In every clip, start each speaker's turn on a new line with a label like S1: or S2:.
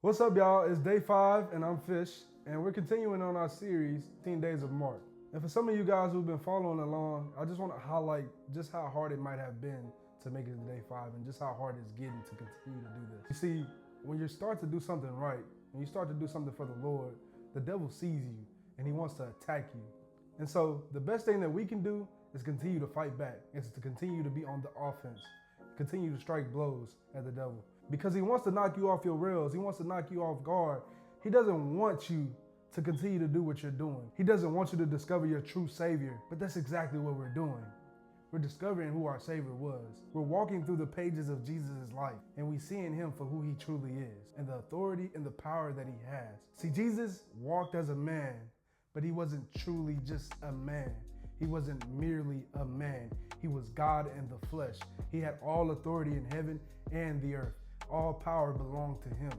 S1: What's up, y'all? It's day 5 and I'm Fish, and we're continuing on our series, 15 Days of Mark. And for some of you guys who've been following along, I just want to highlight just how hard it might have been to make it to day 5 and just how hard it's getting to continue to do this. You see, when you start to do something right, when you start to do something for the Lord, the devil sees you and he wants to attack you. And so the best thing that we can do is continue to fight back. It's to continue to be on the offense, continue to strike blows at the devil. Because he wants to knock you off your rails. He wants to knock you off guard. He doesn't want you to continue to do what you're doing. He doesn't want you to discover your true Savior. But that's exactly what we're doing. We're discovering who our Savior was. We're walking through the pages of Jesus' life, and we seeing him for who he truly is and the authority and the power that he has. See, Jesus walked as a man, but he wasn't truly just a man. He wasn't merely a man. He was God in the flesh. He had all authority in heaven and the earth. All power belonged to him.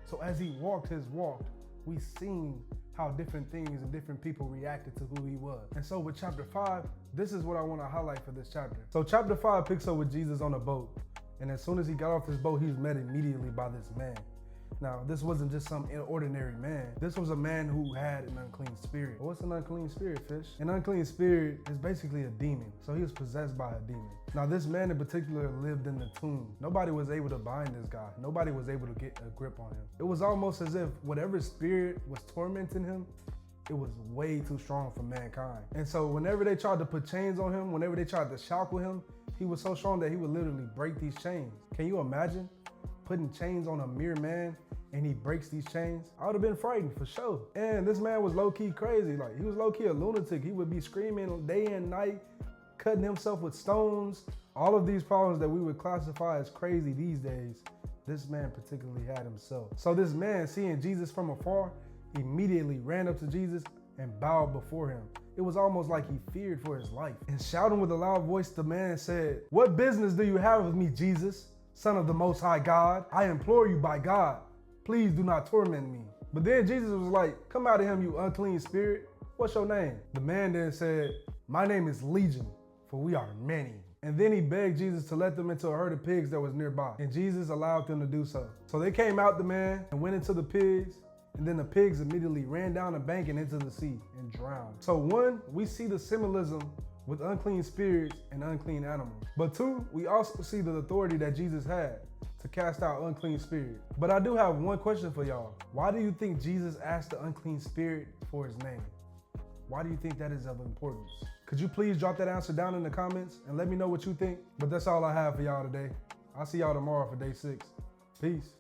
S1: So as he walked his walk, we seen how different things and different people reacted to who he was. And so with chapter 5, this is what I want to highlight for this chapter. So chapter 5 picks up with Jesus on a boat. And as soon as he got off this boat, he was met immediately by this man. Now, this wasn't just some ordinary man. This was a man who had an unclean spirit. What's an unclean spirit, Fish? An unclean spirit is basically a demon. So he was possessed by a demon. Now, this man in particular lived in the tomb. Nobody was able to bind this guy. Nobody was able to get a grip on him. It was almost as if whatever spirit was tormenting him, it was way too strong for mankind. And so whenever they tried to put chains on him, whenever they tried to shackle him, he was so strong that he would literally break these chains. Can you imagine putting chains on a mere man and he breaks these chains? I would have been frightened for sure. And this man was low-key crazy. Like, he was low-key a lunatic. He would be screaming day and night, cutting himself with stones. All of these problems that we would classify as crazy these days, this man particularly had himself. So this man, seeing Jesus from afar, immediately ran up to Jesus and bowed before him. It was almost like he feared for his life. And shouting with a loud voice, the man said, "What business do you have with me, Jesus, Son of the Most High God? I implore you by God, please do not torment me." But then Jesus was like, "Come out of him, you unclean spirit. What's your name?" The man then said, "My name is Legion, for we are many." And then he begged Jesus to let them into a herd of pigs that was nearby. And Jesus allowed them to do so. So they came out the man and went into the pigs. And then the pigs immediately ran down the bank and into the sea and drowned. So 1, we see the symbolism with unclean spirits and unclean animals. But 2, we also see the authority that Jesus had to cast out unclean spirit. But I do have one question for y'all. Why do you think Jesus asked the unclean spirit for his name? Why do you think that is of importance? Could you please drop that answer down in the comments and let me know what you think? But that's all I have for y'all today. I'll see y'all tomorrow for day 6. Peace.